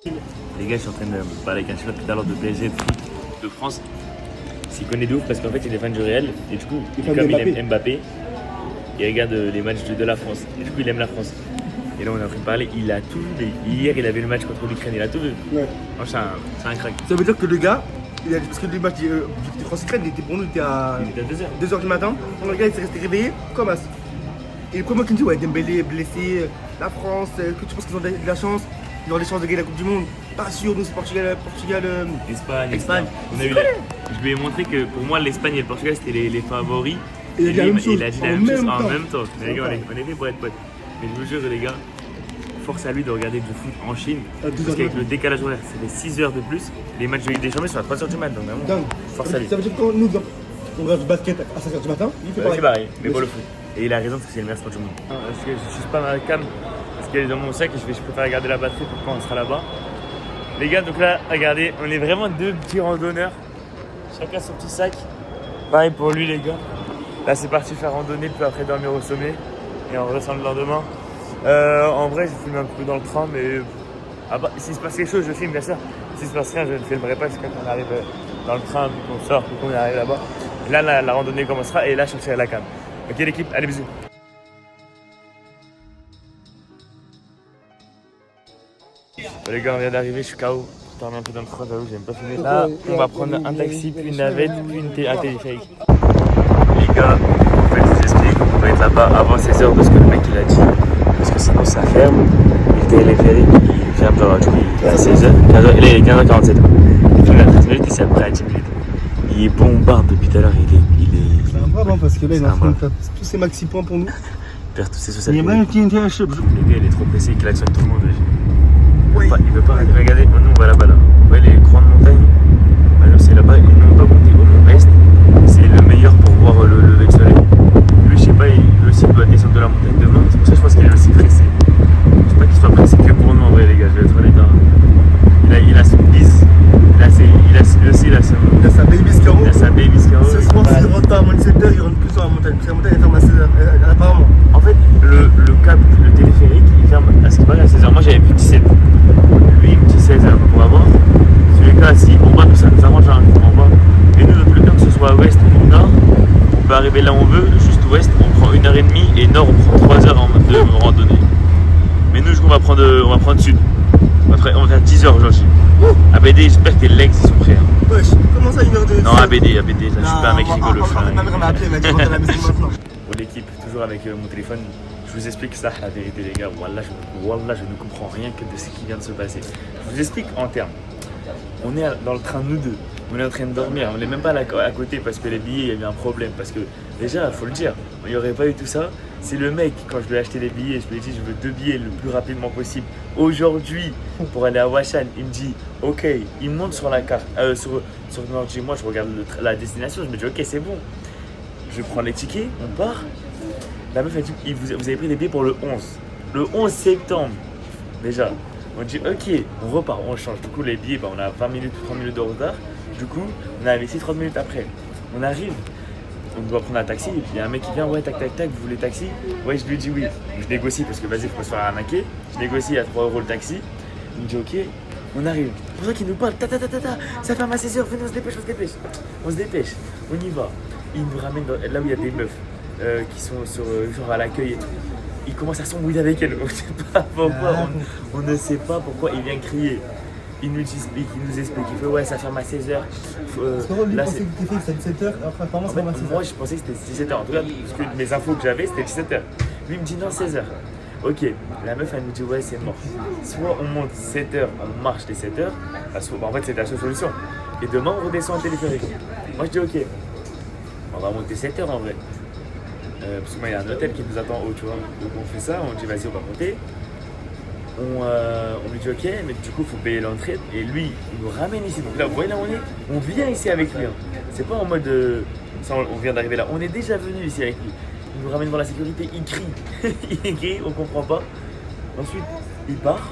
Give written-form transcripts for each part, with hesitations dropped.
Les gars, je suis en train de parler avec un chinois tout à l'heure de PSG, de foot, de France. S'il connaît de ouf parce qu'en fait, il est fan du Real. Et du coup, comme il aime Mbappé, il regarde les matchs de la France. Et du coup, il aime la France. Et là, on est en train de parler. Il a tout vu. Hier, il avait le match contre l'Ukraine. Il a tout vu. Ouais. C'est un crack. Ça veut dire que le gars, parce que le match du France-Ukraine, pour nous, il était à 2h du matin. Le gars, il s'est resté réveillé comme as. Et le premier qui me dit, ouais, Dembélé est blessé, la France, que tu penses qu'ils ont de la chance? Ils ont des chances de gagner la Coupe du Monde. Pas sûr, nous c'est Portugal, Espagne. Je lui ai montré que pour moi l'Espagne et le Portugal c'était les favoris. Et il a dit la même chose en même temps. Mais les gars, on est fait pour être potes. Mais je vous jure les gars, force à lui de regarder du foot en Chine. Parce qu'avec le décalage horaire, c'est des 6 heures de plus. Les matchs de Ligue des Champions sont à 3h du matin. Donc vraiment, force à lui. Ça veut dire que quand nous, on regarde du basket à 5h du matin, il fait pareil. Mais pour le foot. Et il a raison parce que c'est le meilleur sport du monde. Parce que je suis pas mal calme. Parce qu'elle est dans mon sac et je préfère regarder la batterie pour quand on sera là-bas. Les gars, donc là, regardez, on est vraiment deux petits randonneurs. Chacun son petit sac. Pareil pour lui, les gars. Là, c'est parti faire randonnée, puis après dormir au sommet. Et on redescend le lendemain. En vrai, je filme un peu dans le train, mais s'il se passe quelque chose, je filme, bien sûr. S'il se passe rien, je ne filmerai pas jusqu'à qu'on arrive dans le train, puis qu'on sort, puis qu'on arrive là-bas. Et là, la randonnée commencera et là, je sortirai la cam. Ok, l'équipe, allez, bisous. Les gars, on vient d'arriver, je suis KO. Je dormais un peu dans le train, j'avoue, j'aime pas filmer. Là, on va prendre un taxi, puis une navette, puis un téléphérique. Les gars, en fait, je vous explique, on va être là-bas avant 16h de ce que le mec il a dit. Parce que sinon ça ferme. Le téléphérique il ferme genre, du coup, il est à 16h. Et là, il est 15h47. Il filme à 13 minutes et c'est après à 10 minutes. Il bombarde depuis tout à l'heure, il est. C'est un brave, hein, parce que là, il est en train de faire tous ces maxi points pour nous. Il perd tous ses sociaux. Il y a même qui a un chub. Les gars, il est trop pressé, il klaxonne tout le monde. Il veut pas regarder, nous on va là-bas là. Vous voyez les grandes montagnes? Alors c'est là-bas et nous on va monter au nord-est. C'est le meilleur pour voir le lever de soleil. Lui je sais pas, lui aussi doit descendre de la montagne demain. C'est pour ça que je pense qu'il est aussi pressé. Je sais pas qu'il soit pressé que pour nous en vrai les gars, je vais être honnête. Il a son bise, il a sa baby Scaro. Il a sa baby Scaro. Ce soir s'il rentre pas à moins de 7h, il rentre plus sur la montagne. Parce que la montagne elle ferme à 16h apparemment. En fait le téléphérique il ferme à ce qui paraît à 16h. Moi j'avais plus 17. Lui il me dit 16h pour avoir. Sur les cas si on va, ça nous arrange en bas. Et nous dans tous les cas que ce soit ouest ou nord, on peut arriver là où on veut, juste ouest on prend 1h30 et nord on prend 3h de randonnée. Mais nous on va prendre sud. On va faire 10h aujourd'hui. ABD, j'espère que tes legs ils sont prêts. Hein. Wesh, comment ça 1h de. Non, ABD, là, je suis pas un mec rigolo. En fait, ma mère m'a appelé, elle m'a dit rentre à la maison maintenant. Pour l'équipe, toujours avec mon téléphone, je vous explique ça, la vérité, les gars. Wallah, je ne comprends rien que de ce qui vient de se passer. Je vous explique en termes. On est dans le train, nous deux. On est en train de dormir. On n'est même pas là à côté parce que les billets, il y avait un problème. Parce que déjà, il faut le dire, il n'y aurait pas eu tout ça. C'est le mec, quand je lui ai acheté les billets, je lui ai dit je veux 2 billets le plus rapidement possible. Aujourd'hui, pour aller à Washan, il me dit ok, il monte sur la carte, sur moi je regarde la destination, je me dis ok c'est bon. Je prends les tickets, on part. La meuf elle dit vous avez pris des billets pour le 11. Le 11 septembre. Déjà, on dit ok, on repart, on change. Du coup les billets, on a 20 minutes ou 30 minutes de retard. Du coup, on a laissé 30 minutes après. On arrive. On doit prendre un taxi et puis il y a un mec qui vient, ouais tac, vous voulez taxi? Ouais, je lui dis oui. Je négocie parce que vas-y, faut pas se faire arnaquer. Je négocie à 3 € le taxi. Il me dit ok, on arrive. Pour ça qu'il nous parle, ça ferme à 16h, venez, on se dépêche. On se dépêche, on y va. Il nous ramène là où il y a des meufs qui sont sur, genre à l'accueil et tout. Il commence à s'embrouiller avec elles. On ne sait pas pourquoi, on ne sait pas pourquoi il vient crier. Il nous explique, il fait ouais ça ferme à 16h. Parce que lui pensait que c'était à 17h, après apparemment ça ferme à 16h. Moi je pensais que c'était 17h, en tout cas parce que mes infos que j'avais c'était 17h. Lui il me dit non 16h. Ok, la meuf elle nous dit ouais c'est mort. Soit on monte 7h, on marche les 7h, en fait c'est la seule solution. Et demain on redescend en téléphérique. Moi je dis ok, on va monter 7h en vrai. Parce que moi il y a un hôtel qui nous attend haut tu vois. Donc on fait ça, on dit vas-y on va monter. On lui dit ok, mais du coup il faut payer l'entrée et lui il nous ramène ici. Donc là vous voyez là on vient ici avec lui. Hein. C'est pas en mode ça, on vient d'arriver là, on est déjà venu ici avec lui. Il nous ramène devant la sécurité, il crie, il crie, on comprend pas. Ensuite il part,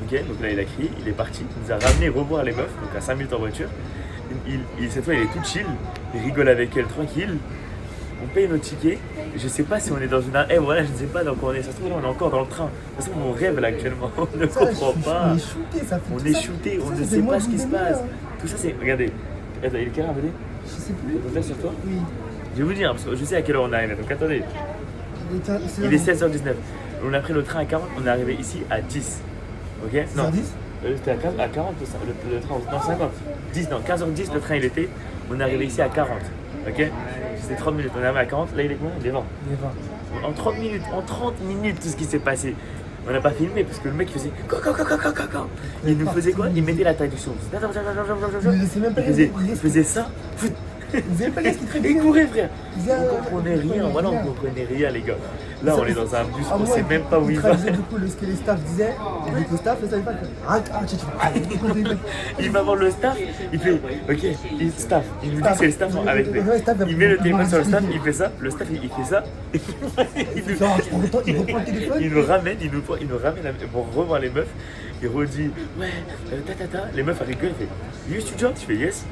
ok, donc là il a crié, il est parti, il nous a ramené revoir les meufs, donc à 5 minutes en voiture. Cette fois il est tout chill, il rigole avec elle tranquille. on paye nos tickets. Je sais pas si on est dans une. Eh voilà, je ne sais pas dans quoi on est. Ça se trouve, là, on est encore dans le train. Ça se trouve, on rêve là actuellement. On ne comprend pas. On est shooté, ça fait. On est shooté, on ne sait pas ce qui se passe. Tout ça, c'est. Regardez. Attends, il est quelle heure, Abedé? Je sais plus. On fait sur toi? Oui. Je vais vous dire, parce que je sais à quelle heure on arrive. Donc attendez. Il est 16h19. On a pris le train à 40, on est arrivé ici à 10. Ok? Non. 10 C'était à 40 le train. Non, 50. 10, non, 15h10 le train il était. On est arrivé ici à 40. Ok? C'était 30 minutes. On est arrivé à 40. Là il est combien? Il est 20. Il est 20. En 30 minutes, tout ce qui s'est passé. On n'a pas filmé parce que le mec faisait. Il nous faisait quoi? Il mettait la taille du son. Il faisait ça. Vous avez pas laissé très Il bien. courait, frère. Vous avez- On comprenait rien. Voilà, on comprenait rien, les gars. Là, on est dans un bus, Ah, on moi, sait même pas où il va. traduisait du coup ce que les staffs disaient, et vu que le staff ne savait pas. Il va voir le staff, il fait ok, il staff, il nous dit que c'est le staff avec lui. Il met le téléphone sur le staff, il fait ça, le staff il fait ça, Il reprend le téléphone. il nous ramène, pour revoir les meufs, il redit ouais, les meufs elles rigolent, il fait you student, tu fais yes,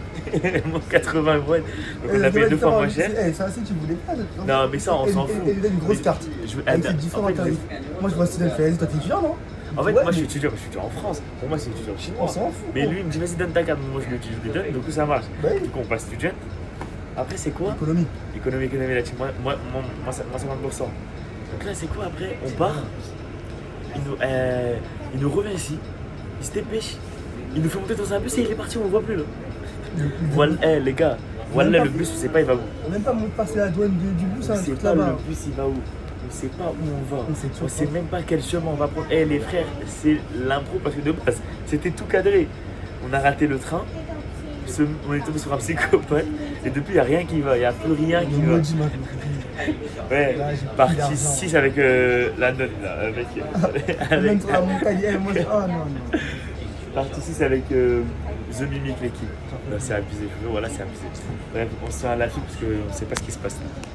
moi 80 euros, donc on a payé 2 fois moins cher. Ça aussi tu voulais pas. Non mais ça on s'en fout. Il a une grosse carte. Avec ses différents tarifs. Moi je vois Student fait, toi t'es étudiant non? En fait, moi je suis étudiant en France. Pour moi, c'est étudiant chinois. On s'en fout. Mais lui, il me dit, vas-y, donne ta carte. Moi, je lui donne, du coup, ça marche. Bah oui. Du coup, on passe student. Après, c'est quoi? Économie. Économie là-dessus. Moi, 50%. Donc là, c'est quoi après? On part. Il nous revient ici. Il se dépêche. Il nous fait monter dans un bus et il est parti, on le voit plus là. Voilà, les gars. Voilà, le bus, on sait pas, il va où. On n'a même pas passer la douane du bus, On un sait truc pas là-bas. le bus, il va où. On sait pas où on va. On On sait même pas quel chemin on va prendre. Eh les frères, c'est l'impro parce que de base, c'était tout cadré. On a raté le train. On est tombé sur un psychopathe. Et depuis, il n'y a rien qui va. Il n'y a plus rien qui va. Ouais, Là, j'ai plus partie d'argent. 6 avec la note là. Même sur la montagne, moi je. Oh non, non. Partie 6 avec The Mimic l'équipe. Là, c'est abusé. Je veux, voilà, c'est abusé. Bref, on se tient à la fille parce qu'on ne sait pas ce qui se passe là.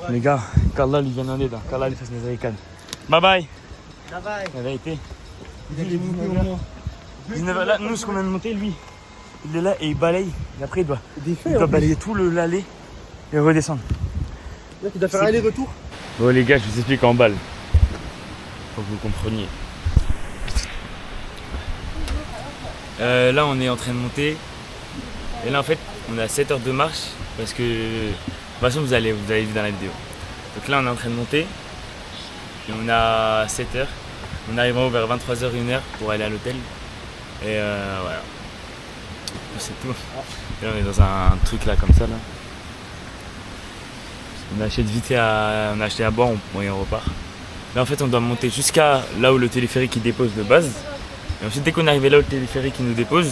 Les gars, qu'Allah lui vienne en aide, qu'Allah lui fasse miséricorde. Bye bye. Bye bye. La vérité. Il est monté au moins. 19 là, nous ce qu'on vient de monter, lui, il est là et il balaye. Et après il doit Des balayer tout l'allée et redescendre. Là, tu dois faire aller-retour. Bon les gars, je vous explique en balle. Pour que vous compreniez. Là on est en train de monter. Et là en fait on a 7 heures de marche. Parce que de toute façon vous allez vu dans la vidéo. Donc là on est en train de monter. Et on a 7 heures. On arrive en haut vers 23h, 1h pour aller à l'hôtel. Et voilà. C'est tout. Et là on est dans un truc là comme ça là. On achète vite on a acheté à boire et on repart. Là en fait on doit monter jusqu'à là où le téléphérique il dépose de base. Et ensuite dès qu'on est arrivé là où le téléphérique il nous dépose,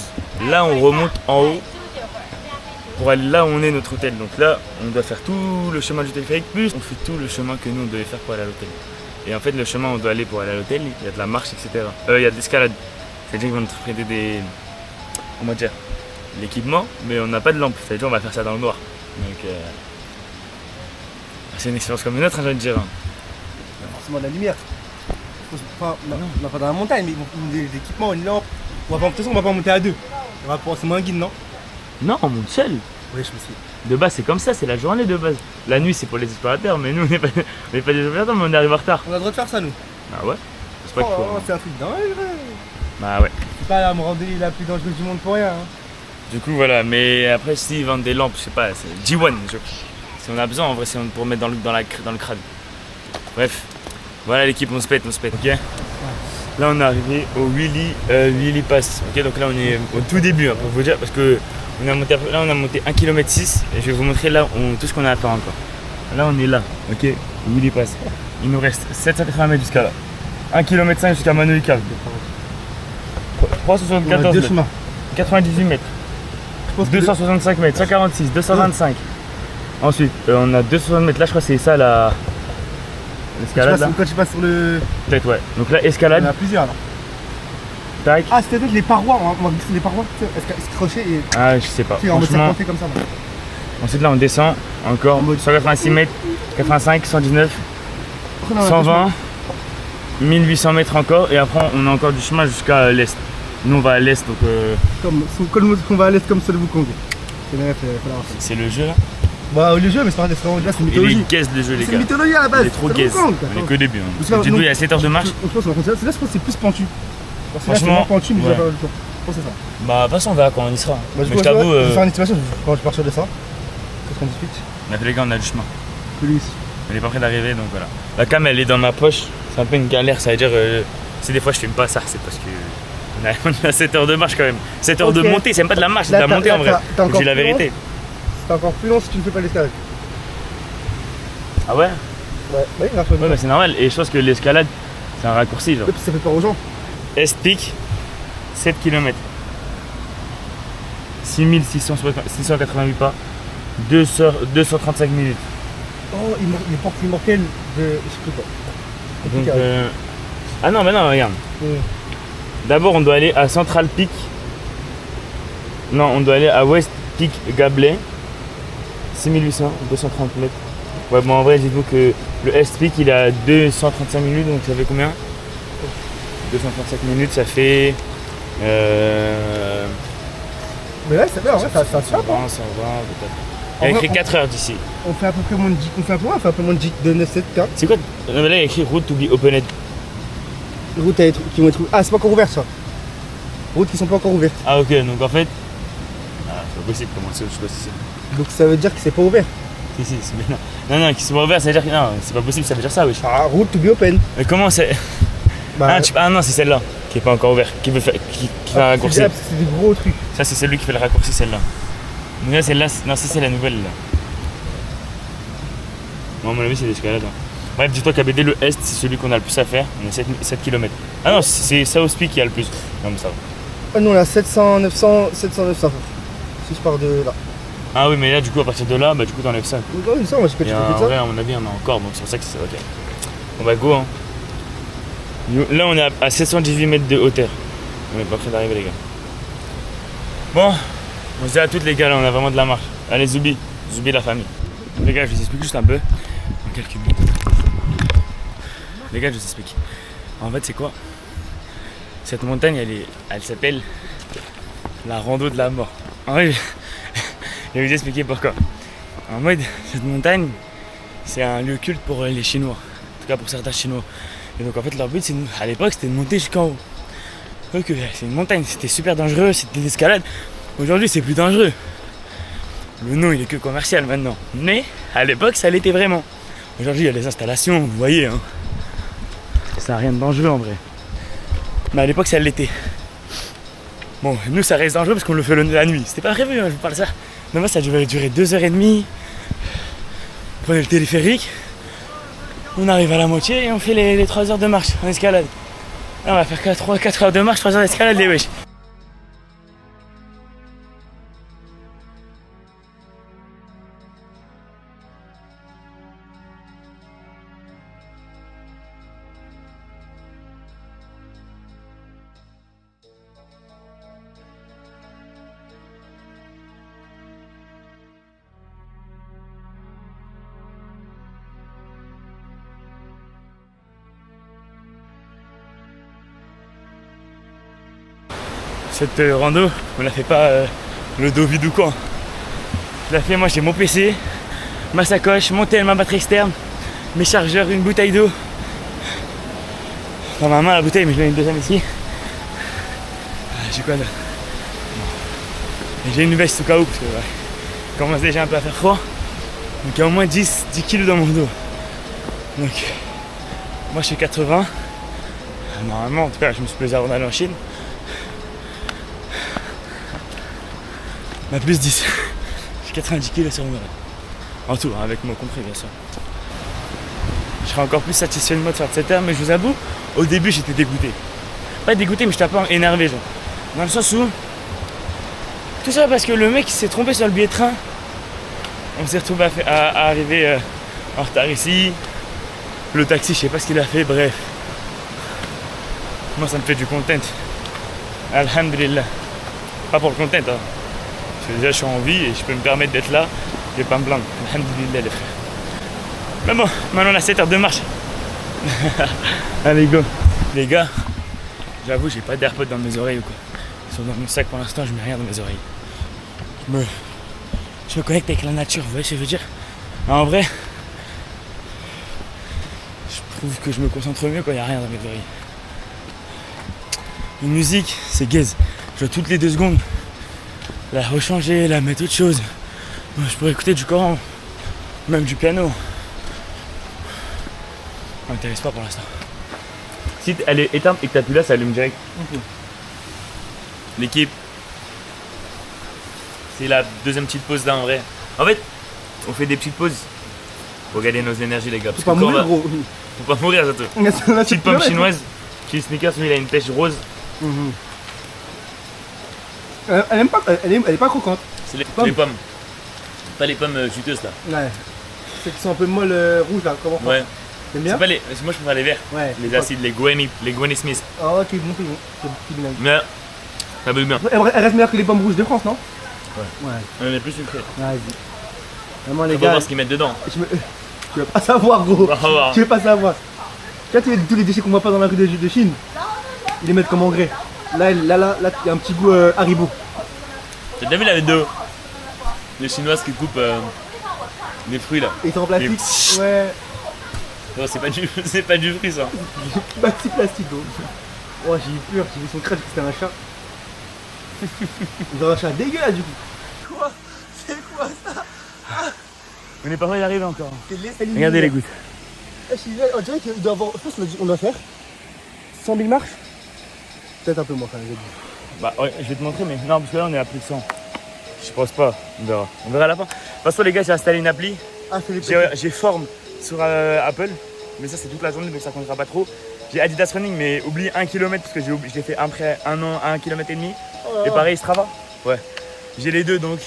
là on remonte en haut pour aller là où on est notre hôtel. Donc là on doit faire tout le chemin du téléphérique plus on fait tout le chemin que nous on devait faire pour aller à l'hôtel. Et en fait le chemin où on doit aller pour aller à l'hôtel, il y a de la marche etc. Il y a de l'escalade. C'est-à-dire qu'ils vont nous prêter comment dire, l'équipement, mais on n'a pas de lampe. C'est-à-dire on va faire ça dans le noir. Donc c'est une expérience comme une autre, j'ai envie de dire. Forcément de la lumière. Enfin, non, pas dans la montagne, mais des équipements, une lampe. De toute façon, on va pas monter à deux. On va forcément un guide, non? Non, on monte seul. Oui, je me suis. De base, c'est comme ça, c'est la journée de base. La nuit, c'est pour les explorateurs, mais nous, on n'est pas des explorateurs, mais on arrive en retard. On a le droit de faire ça, nous. Ah ouais? C'est pas qu'il faut. C'est un truc dingue. Bah ouais. C'est pas la randonnée la plus dangereuse du monde pour rien. Hein. Du coup, voilà. Mais après, s'ils vendent des lampes, je sais pas, c'est G1, je crois. Si on a besoin, en vrai, c'est pour mettre dans le crâne. Bref. Voilà l'équipe, on se pète, ok? Là, on est arrivé au Willy Pass. Ok, donc là, on est au tout début, hein, pour vous dire, parce que on a monté 1,6 km et je vais vous montrer là tout ce qu'on a à faire encore. Là, on est là, ok? Willy Pass. Il nous reste 780 mètres jusqu'à là. 1,5 km jusqu'à Manoika. 374 deux mètres. chemins. 98 mètres. 265 mètres, 146, 225. Ensuite, on a 260 mètres. Là, je crois que c'est ça l'escalade. Quand tu passes sur le. Peut-être, ouais. Donc là, Il y escalade. en a plusieurs là. tac. Ah, c'était peut-être les parois, on va glisser les parois, tu sais, est-ce que crochet et. Ah, je sais pas. Tu sais, on va Franchement, serpenter comme ça. Là. ensuite là on descend encore 186 mètres, 85, 119, Après, on a 120, 1800 mètres encore et après on a encore du chemin jusqu'à l'est. Nous on va à l'est donc Comme on va à l'est comme seul Wukong. C'est bref, faut l'avoir fait. c'est le jeu là. Bah, le jeu, mais c'est pas des là, c'est une Il est mythologie. gaze le jeu les C'est gars. une mythologie à la base. Il est trop c'est gaze. Wukong, On est que au début. Parce Hein. que Du là, coup il y a 7 heures de marche. Je pense qu'on va continuer. Là, je pense que c'est plus pentu. Parce que là, c'est Franchement, moins pentu, mais ouais. j'ai pas le temps. Je pense que c'est ça. Bah de toute façon on verra quand on y sera. Bah, Mais du je coup, t'avoue, je vais faire une estimation quand je pars sur de ça. Qu'est-ce qu'on discute? mais les gars on a du chemin. Plus. Elle est pas près d'arriver donc voilà. La cam elle est dans ma poche. C'est un peu une galère, ça veut dire si des fois je filme pas ça, c'est parce que on a 7 heures de marche quand même. 7 heures de Ok. montée, c'est même pas de la marche, c'est de Là, la montée en vrai. t'as encore J'ai la plus long. vérité. C'est encore plus long si tu ne fais pas l'escalade. Ah ouais? Ouais, oui, Ouais, mais c'est normal. Et je pense que l'escalade, c'est un raccourci. Genre. ça fait peur aux gens. Est-Pic, 7 km. 688 pas. 235 minutes. Oh, il porte immortel de. Je sais plus quoi. Donc, ah non, mais non, regarde. D'abord, on doit aller à Central Peak. Non, on doit aller à West Peak Gabley. 6800, 230 mètres. Ouais, bon, en vrai, dites-vous que le Est Peak, il est à 235 minutes, donc ça fait combien? 235 minutes, ça fait. Mais là, c'est bien, en vrai, ça se fait. 120, 120, peut-être. Il y a écrit 4 heures d'ici. On fait à peu près moins de 10. On fait un peu moins de 10 de 9, 7, 4. C'est quoi? Non, mais là, il y a écrit route to be opened. Routes qui vont être. Ah, c'est pas encore ouvert ça. Routes qui sont pas encore ouvertes. Ah, ok, donc en fait. Ah, c'est pas possible, comment c'est? Je sais pas si c'est. Donc ça veut dire que c'est pas ouvert. Si, c'est bien. Non, qui sont pas ouverts, ça veut dire que. Non, c'est pas possible, ça veut dire ça, wesh. Ah, route to be open. Mais comment c'est. Bah, Ah non, c'est celle-là qui est pas encore ouverte, qui fait un raccourci. C'est des gros trucs. Ça, c'est celui qui fait le raccourci, celle-là. Donc là, celle-là, non, ça, c'est la nouvelle, là. Moi, à mon avis, c'est l'escalade. Hein. Bref, dis-toi qu'ABD, le Est, c'est celui qu'on a le plus à faire. On a 7 km. Ah non, c'est South Peak qui a le plus. Non, mais ça va. Ah, nous on a 700, 900, 700, 900. Si je pars de là. Ah oui, mais là, du coup, à partir de là, bah, du coup, t'enlèves ça. Non, ça, moi, je peux te Et faire en ça. vrai, à mon avis, on a encore, donc c'est pour ça que c'est ok. On va go, hein. Là, on est à 718 mètres de hauteur. On est pas près d'arriver, les gars. Bon, on se dit à toutes, les gars, là, on a vraiment de la marche. Allez, Zoubi la famille. Les gars, je vous explique juste un peu, en quelques minutes. Les gars, je vous explique. En fait, c'est quoi? Cette montagne, elle s'appelle la rando de la mort. En vrai, je vais vous expliquer pourquoi. En mode, cette montagne, c'est un lieu culte pour les Chinois. En tout cas, pour certains Chinois. Et donc, en fait, leur but, à l'époque, c'était de monter jusqu'en haut. Donc, c'est une montagne, c'était super dangereux, c'était de l'escalade. Aujourd'hui, c'est plus dangereux. Le nom, il est que commercial maintenant. Mais, à l'époque, ça l'était vraiment. Aujourd'hui, il y a les installations, vous voyez, hein. Ça n'a rien de dangereux, en vrai. Mais à l'époque, ça l'était. Bon, nous, ça reste dangereux parce qu'on le fait la nuit. C'était pas prévu, hein, je vous parle de ça. Normalement, ça devait durer 2h30. On prenait le téléphérique. On arrive à la moitié et on fait les 3 heures de marche en escalade. Là, on va faire 4 heures de marche, 3 heures d'escalade, les wesh. Cette rando, on la fait pas le dos vide ou quoi. Je la fais, moi j'ai mon PC, ma sacoche, mon tel, ma batterie externe, mes chargeurs, une bouteille d'eau. Dans ma main la bouteille, mais je l'ai une deuxième ici. J'ai quoi d'autre? J'ai une veste au cas où, parce que ouais, je commence déjà un peu à faire froid. Donc il y a au moins 10 kg dans mon dos. Donc moi je suis 80. Normalement, en tout cas, je me suis pesé avant d'aller en Chine. Bah plus 10. J'ai 90 kg sur moi. En tout, hein, avec moi compris bien sûr. Je serais encore plus satisfait de moi de faire de cette heure, mais je vous avoue, au début j'étais dégoûté. Pas dégoûté, mais j'étais un peu énervé genre. Dans le sens où. Tout ça parce que le mec il s'est trompé sur le billet de train. On s'est retrouvé à arriver en retard ici. Le taxi, je sais pas ce qu'il a fait, bref. Moi ça me fait du content. Alhamdulillah. Pas pour le content, hein. Parce que déjà, je suis en vie et je peux me permettre d'être là. Je vais pas me plaindre. Alhamdulillah, les frères. Mais bon, maintenant on a 7 heures de marche. Allez, go. Les gars, j'avoue, j'ai pas d'AirPods dans mes oreilles ou quoi. Ils sont dans mon sac pour l'instant, je mets rien dans mes oreilles. Je me connecte avec la nature, vous voyez ce que je veux dire? En vrai, je trouve que je me concentre mieux quand il n'y a rien dans mes oreilles. Une musique, c'est gaze. Je dois toutes les 2 secondes la rechanger, la mettre autre chose. Je pourrais écouter du Coran, même du piano. Ça m'intéresse pas pour l'instant. Si elle est éteinte et que t'appuies là, ça allume direct. Okay. L'équipe, c'est la deuxième petite pause là en vrai. En fait, on fait des petites pauses pour garder nos énergies les gars. Parce faut pas mourir gros. Faut pas mourir surtout. Petite pomme chinoise, petit sneakers, mais il a une pêche rose. Elle est pas croquante. C'est les pommes. Pas les pommes juteuses là. Ouais. Celles qui sont un peu molles rouges là, comment ouais. T'aimes bien? Pas les... Moi je préfère les verts. Ouais. Les acides, les Granny Smith. Ah ok, bon, c'est bon. Mais ça veut bien. Elle reste meilleure que les pommes rouges de France, non? Ouais. Elle est plus sucrée. Vas-y. Vraiment les gars. On va voir ce qu'ils mettent dedans. Tu veux pas savoir gros. Tu veux pas savoir. Tu vois tous les déchets qu'on voit pas dans la rue de Chine, ils les mettent comme engrais. Là, il y a un petit goût Haribo. T'as déjà vu la vidéo? Les Chinoises qui coupent des fruits là. Et ils sont en plastique. Ouais. Non, c'est pas du fruit ça. Petit plastique gros. Oh j'ai eu peur, j'ai vu son crâne que c'était un chat. Ils ont un chat dégueulasse du coup. Quoi? C'est quoi ça? On n'est pas loin d'y arriver encore. Regardez les gouttes. On dirait qu'il doit avoir. Je pense qu'on doit faire 100 000 marches. Peut-être un peu moins quand même. Bah ouais, je vais te montrer, mais non, parce que là on est à plus de 100. Je pense pas, on verra. On verra à la fin. De toute façon, les gars, j'ai installé une appli. Ah, j'ai Form sur Apple, mais ça c'est toute la journée donc ça comptera pas trop. J'ai Adidas Running, mais oublie 1 km parce que je l'ai fait après 1 an à 1 km et demi. Oh. Et pareil, Strava. Ouais. J'ai les deux donc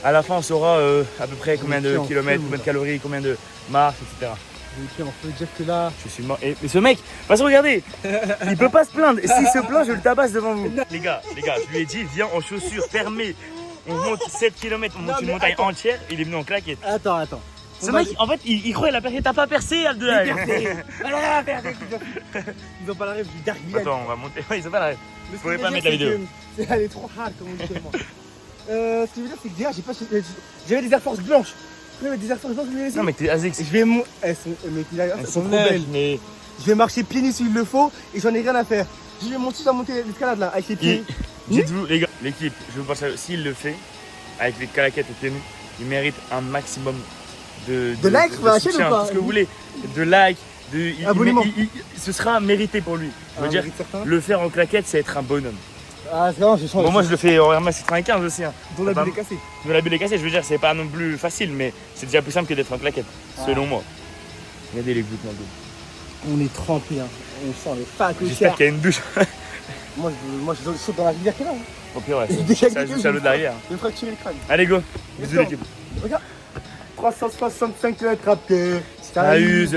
à la fin on saura à peu près combien de kilomètres, combien de calories, combien de marches, etc. On peut dire que là. Je suis mort. Et ce mec, de toute façon, regardez, il peut pas se plaindre. S'il se plaint, je le tabasse devant vous. Les gars, je lui ai dit, viens en chaussures fermées. On monte 7 km, on monte une montagne entière. Il est venu en claquette. Attends. Ce mec, en fait, il croit qu'il a percé. T'as pas percé, Abdoulaye. Ils ont pas la rêve du Dark Village. Attends, on va monter. Ils ont pas la rêve. Je pourrais pas mettre la vidéo. Elle est trop hard, comme on dit tellement. Ce que je veux dire, c'est que déjà, j'avais des Air Force blanches. Je vais mettre des Air Force blanches, non, mais t'es Asics. Elles sont trop belles. Mais... Je vais marcher pieds nus s'il le faut et j'en ai rien à faire. Je vais monter l'escalade là, avec les pieds. Dites-vous, les gars, l'équipe, je veux pas savoir, s'il le fait, avec les calaquettes et pieds nus, il mérite un maximum de likes, de soutien, tout ce que vous voulez, de likes, abonnement. Ce sera mérité pour lui. Je veux dire, le faire en claquette, c'est être un bonhomme. Ah, c'est vraiment, je sens. Bon, moi je le fais en RMS 95 aussi. Hein. Dont la bulle est cassée. Dont la bulle est cassée, je veux dire, c'est pas non plus facile, mais c'est déjà plus simple que d'être en claquette, selon moi. Regardez les gouttes, on est trempés, hein. On sent les facs. J'espère qu'il y a une douche. moi je saute dans la rivière qui est là. Hein. Au pire, ouais. Ça joue à l'eau de la rivière. Je vais fracturer le crâne. Allez, go. Bisous l'équipe. Regarde. 365 km à pied. Ça use.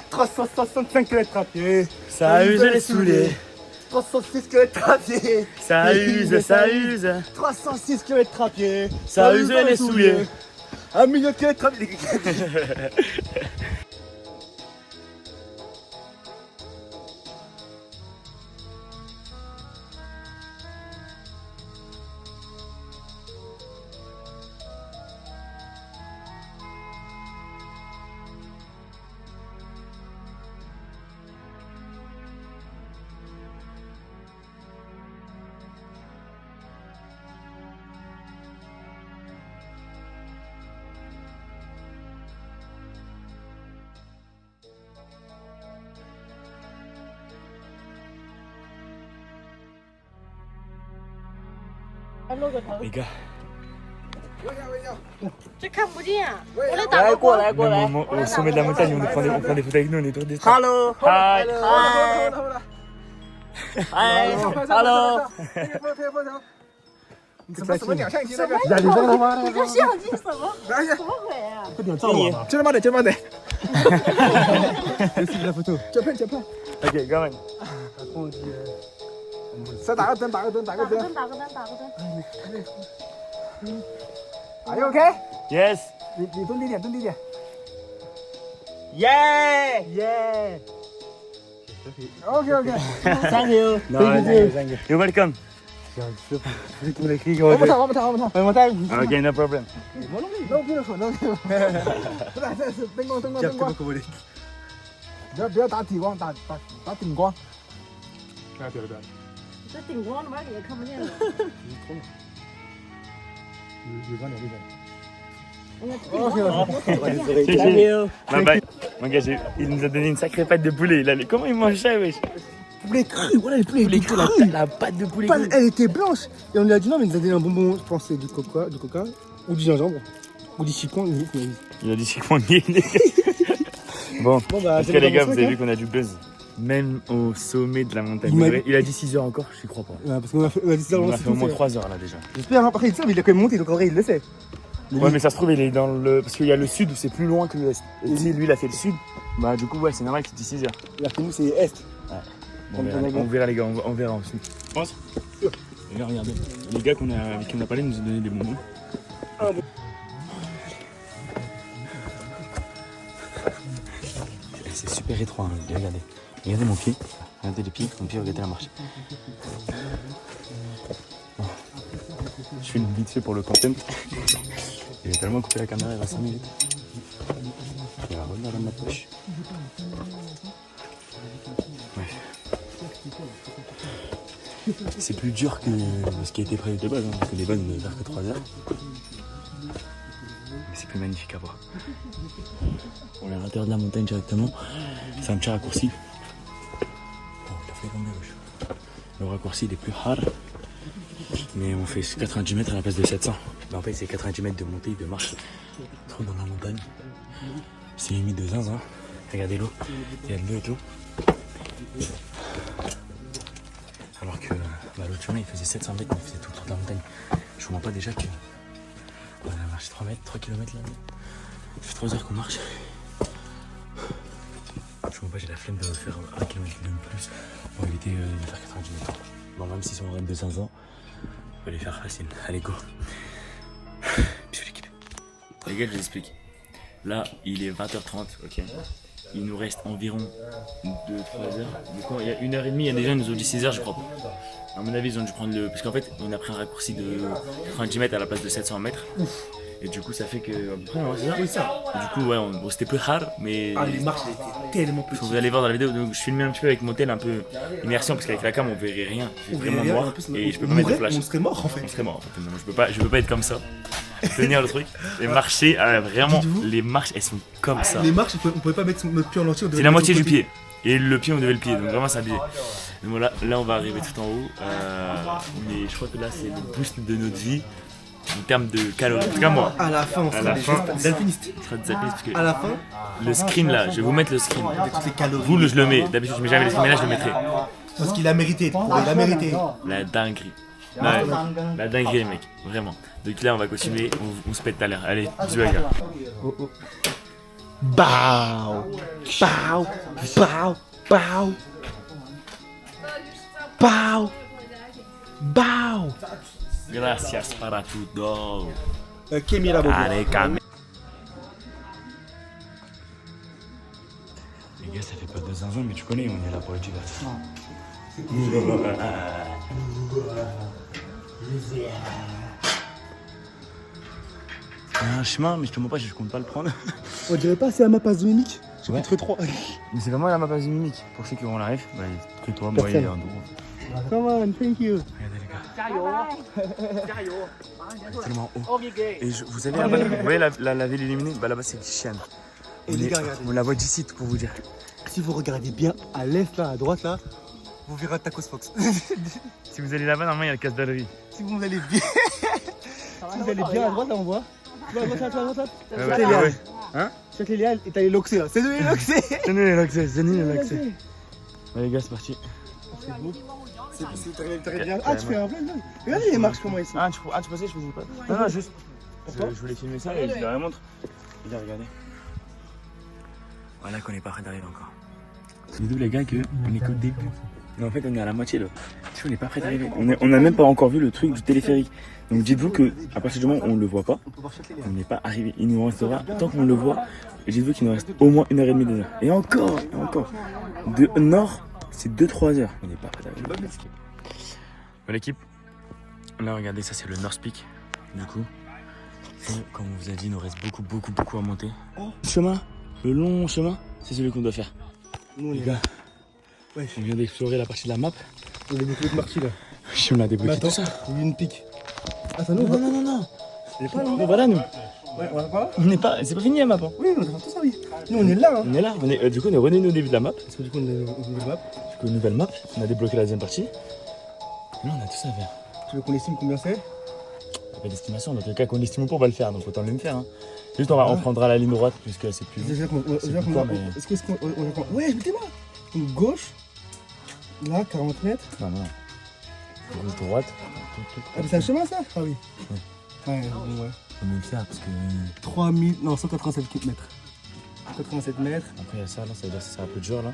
365 km à pied. Ça use les souliers. 306 km à pied. Ça use. 306 km à pied. Ça use les souliers. 1 million de km à pied. Les gars. 这看不见，我来 来 打个 过 光。 来过来。 Au sommet de la montagne, on prend des photos avec nous, on est trop déçus. Hello. Hi. Hello. 你个相机什么鬼啊？ 慢点。Je suis la photo. Tiens, Ok, go on. 再打个灯，打个灯，打个灯。打个灯，打个灯。Are you OK？ Yes. 你蹲低点，蹲低点。 Yeah. Yeah. OK OK. Thank you. No, thank you. You're welcome. 我不唱，我不唱，我不唱。我带。 Okay, no problem. No beautiful, no beautiful. 不是，这是灯光，灯光，灯光。不要打底光，打顶光。不要。这顶光他妈也看不见了。有光点厉害。 Thank you. Bye bye. Mon gars, il nous a donné une sacrée pâte de poulet. Là, comment il mange ça, wesh? Poulet cru, voilà les poulets cru. La pâte de poulet. Elle était blanche. Et on lui a dit non, mais il nous a donné un bonbon, je pense c'est du coca, ou du gingembre, ou du chicon. Il a dit c'est qu'on y est. Bon, bah, en tout cas, les gars, vous avez vu qu'on a du buzz. Même au sommet de la montagne. Il a dit 6 heures encore, je crois pas. Ouais, parce qu'on a dit ça, on a fait au moins 3 heures là déjà. J'espère, après il dit ça, mais il a quand même monté, donc en vrai il le sait. Ouais, mais ça se trouve, il est dans le. Parce qu'il y a le sud où c'est plus loin que l'est. Et si lui il a fait le sud, bah du coup, ouais, c'est normal qu'il dit 6 heures. Là, chez nous c'est est. Ouais. Bon, on verra les gars, on verra ensuite. Je pense. Les gars, regardez. Les gars avec qui on a parlé nous ont donné des bonbons. C'est super étroit, hein, les gars, regardez. Regardez mon pied. Regardez les pieds, mon pied, regardez la marche. Bon. Je fais une vite fait pour le content. Il va tellement couper la caméra, il va 5 minutes. Il va revenir dans ma poche. Ouais. C'est plus dur que ce qui a été prévu de base, hein, parce que les bases ne durent que 3 heures. Mais c'est plus magnifique à voir. On est à l'intérieur de la montagne directement. C'est un petit raccourci. Bon, il a fait combien gauche. Le raccourci il est plus hard. Mais on fait 90 mètres à la place de 700. Mais en fait c'est 90 mètres de montée, de marche. Trop dans la montagne. C'est limite de zinzin. Regardez l'eau. Il y a de l'eau et tout. Alors que l'autre chemin il faisait 700 mètres, mais il faisait tout le tour de la montagne. Je vous mens pas déjà que on a marché 3 mètres, 3 km là. Ça fait 3 heures qu'on marche. Je vous mens pas, j'ai la flemme de faire 1 km de plus pour éviter de faire 90 mètres. Bon, même s'ils sont en règle de 500, on va les faire facile. Allez, go. Bisous l'équipe. Les gars, je vous explique. Là, il est 20h30, ok. Il nous reste environ 2-3 heures. Du coup, il y a 1h30, il y a des gens qui nous ont dit 6 heures, je crois pas. À mon avis, ils ont dû prendre le. Parce qu'en fait, on a pris un raccourci de 90 mètres à la place de 700 mètres. Et du coup, ça fait que. Oui, ça. Du coup, ouais, c'était peu hard, mais. Ah, les marches étaient tellement petites. Vous allez voir dans la vidéo, donc je filmais un petit peu avec mon tel un peu immersion parce qu'avec la cam on verrait rien, il fait vraiment noir et je peux pas mettre de flash. On serait mort en fait. On serait mort en fait. Non, je peux pas être comme ça. Tenir le truc et marcher, vraiment les marches elles sont comme ça. Les marches, on pouvait pas mettre notre pied en entier. C'est la moitié du pied et le pied on devait le plier donc vraiment c'est abusé. Donc voilà, là on va arriver tout en haut, mais je crois que là c'est le boost de notre vie. En termes de calories, en tout cas moi. À la fin, on sera des alpinistes. Parce que à la fin, le screen là, je vais vous mettre le screen. toutes les calories. Vous, je le mets. D'habitude, je mets jamais le screen, mais là, je le mettrai. Parce qu'il a mérité. Il a mérité. La dinguerie. Ouais, la dinguerie, les mecs. Vraiment. Donc là, on va continuer. On se pète tout à l'heure. Allez, bisous, les gars. Bao. Bao. Bao. Bao. Bao. Bao. Gracias para todo. Qui est mis là-bas? Allez, calme. Les gars, ça fait pas 2 ans, mais tu connais, on est là pour le divertir. Un chemin, mais je te mens pas, je compte pas le prendre. On dirait pas c'est à ma passe de mimique. J'ai fait 3. Mais c'est vraiment la map mimique. Pour ceux qui vont l'arrive, bah, que toi, moi et un dos. Come on, thank you. Regardez les gars. 加油，加油，马上结束了。 Tellement haut. Oh, Miguel. Et vous savez là-bas, vous voyez la ville illuminée, bah là-bas c'est Chienne. Et les gars, regardez. On la voit d'ici pour vous dire. Si vous regardez bien à l'est là, à droite là, vous verrez Tacos Fox. Si vous allez là-bas, normalement il y a le casse d'Allery. Si vous allez bien, si vous allez bien à droite là, on voit. Tu vois, à droite là, tu vois, à droite là. Ouais, C'est Léal. Hein? C'est Léal et t'as les Loxés là. C'est de les Loxés. C'est nous les Loxés, c'est nous les Loxés. Ouais les gars, c'est parti. C'est beau. T'aurais bien. Ah, tu fais un plein de dingue. Regardez les marches comment elles sont. Ah, tu pensais que je faisais pas? Non, non, juste. Je voulais filmer ça et je leur montre. Les gars, regardez. Voilà qu'on est pas près d'arriver encore. C'est d'où les gars qu'on est qu'au début. Mais en fait, on est à la moitié là. Tu vois, on n'est pas prêt d'arriver. On n'a même pas encore vu le truc du téléphérique. Donc dites-vous que à partir du moment où on ne le voit pas, on n'est pas arrivé. Il nous restera, tant qu'on le voit, dites-vous qu'il nous reste au moins 1h30, 2h. Et encore. De nord, c'est 2-3 heures. On n'est pas prêt d'arriver. Bon, l'équipe, là, regardez, ça c'est le North Peak. Du coup, comme on vous a dit, il nous reste beaucoup à monter. Le chemin, le long chemin, c'est celui qu'on doit faire. Nous, Les gars, ouais. on vient d'explorer la partie de la map. On a débloqué le marché là. On a débloqué tout ça. Il y a une pique. Ah, ça nous Non. C'est pas là. Nous voilà, nous. Ouais, on va pas là. On n'est pas, c'est pas fini la map. Hein. Oui, on a fait tout ça, oui. Nous, on est là. Hein. On est là. Du coup, on est revenu au début de la map. Parce que du coup, on est la map. Du coup, nouvelle map. On a débloqué la deuxième partie. Là, on a tout ça à faire. Tu veux qu'on estime combien c'est? Pas d'estimation. Dans quel cas qu'on estime pas, on va le faire. Donc autant le faire. Hein. Juste, on prendra la ligne droite puisque c'est plus. Est-ce qu'on. Ouais, mettez-moi. Une gauche. Là, 40 mètres. Non. Gauche, droite. Ah, mais c'est un chemin ça? Ah oui. Ouais, ouais. On peut le faire parce que. 3000. Non, 187 mètres. 87 mètres. Après, il y a ça, là, ça veut dire que c'est un peu dur là.